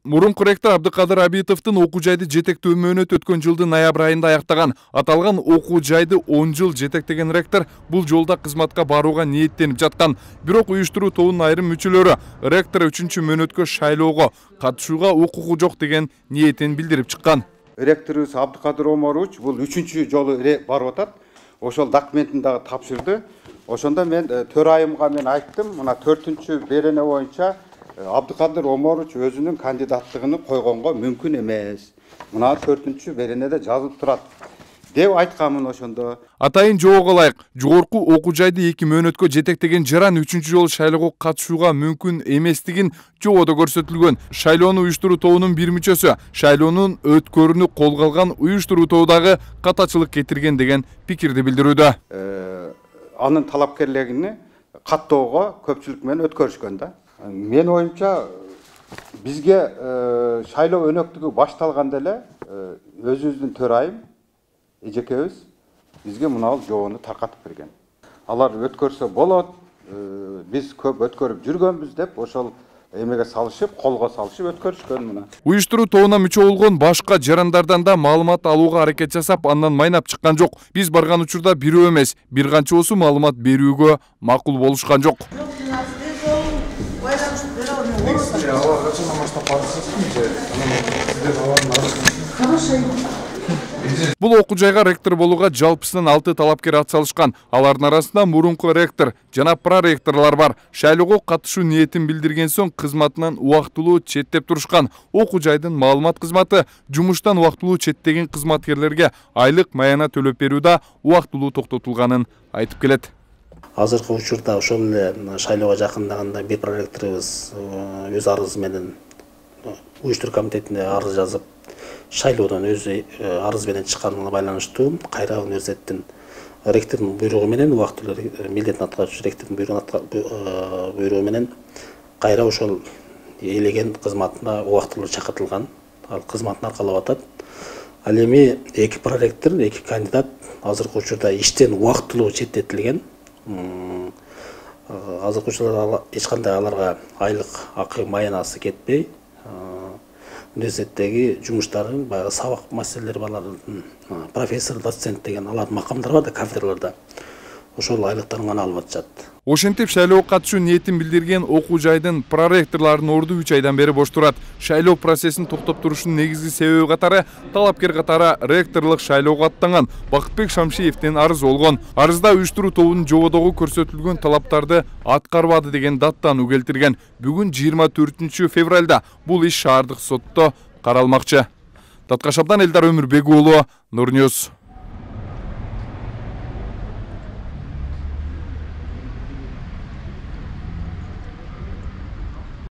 Мурунку ректор Абдыкадыр Абитовдун окуу жайды жетектөө мөөнөт өткөн жылдын ноябрь айында аяктаган. Аталган окуу жайды 10 жыл жетектеген ректор бул жолда кызматка барууга ниеттенип жаткан. Бирок уюштуруу тобунун айрым мүчөлөрү ректор 3-чү мөөнөткө шайлоого катышууга укугу жок деген ниетин билдирип чыккан. Ректорубуз Абдыкадыр Омарович бул 3-чү жолу барып атат. Ошол документин дагы тапшырды. Ошондо мен төрайымга мен айттым, мына 4-чү берене боюнча Абдыкадыр Омарович өзүнүн кандидаттыгын койгонго мүмкүн эмес. Мына 4-чү беренеде жазылып турат деп айтканмын ошондо. Атайын жоого ылайык, жогорку окуу жайды 2 мөөнөткө жетектеген жаран 3-чү жолу шайлоого катышууга мүмкүн эместигин жободо көрсөтүлгөн. Шайлоону уюштуруу тобунун бир мүчөсү шайлоонун өткөрүүнү колго алган уюштуруу тобудагы катачылык кетирген деген пикирди билдирүүдө. Анын талапкерлигини каттоого көпчүлүк менен өткөрүшкөн да. Мен оюмча бизге шайлоо өнөктүгү башталганда эле өзүбүздүн төрайым эжекебиз бизге мына жобону таркатып берген. Алар өткөрсө болот, биз көп өткөрүп жүргөнбүз деп ошол эмеге салышып, колго салышып өткөрүшкөн мына. Уюштуруу тобуна мүчө болгон башка жарандардан да маалымат алууга аракет жасап, андан майнап чыккан жок. Биз барган учурда бирөө эмес, бир канчоосу маалымат берүүгө макул болушкан жок. Бул окуу жайга ректор болууга жалпысынан 6 талапкер атсалышкан. Алардын арасында мурунку ректор жана проректорлор бар. Шайлоого катышуу ниетин билдирген соң кызматынан убактылуу четтеп турушкан. Окуу жайдын маалымат кызматы жумуштан убактылуу четтеген кызматкерлерге айлык маяна төлөп берүүдө убактылуу токтотулганын айтып келет. Азыркы учурда ошол эле шайлоого жакындаганда бир проректорубуз өз арызы менен уюштуруу комитетине арыз жазып, шайлоодон өзү арыз менен чыкканына байланыштуу кайра университеттин ректордун буйругу менен убактылуу милдетин аткаруучу ректордун буйругу менен кайра ошол ээлеген кызматына убактылуу чакыртылган. Ал кызматын аркалап атат. Ал эми 2 проректор, 2 кандидат азыркы учурда иштен убактылуу четтетилген. Азыркы учурда эч кандай аларга айлык акы маянасы кетпей, университеттеги жумуштарын, баягы сабак маселелери балардын профессор, доцент деген алардын макамдары бар да кафедраларда. Ошол айлыктарын гана алып атышат. Ошентип шайлоого катышуу ниетин билдирген окуу жайдын проректорлорунун орду 3 айдан бери бош турат. Шайлоо процессин токтоп турушунун негизги себеби катары талапкер катары ректорлук шайлоого аттанган Бакытбек Шамшиевдин арызы болгон. Арызда уюштуруу тобунун жободогу көрсөтүлгөн талаптарды аткарбады деген даттануу келтирген. Бүгүн 24 февралда бул иш шаардык сотто каралмакчы. Таткашабдан Элдар Өмүрбек уулу, Нур Ньюс.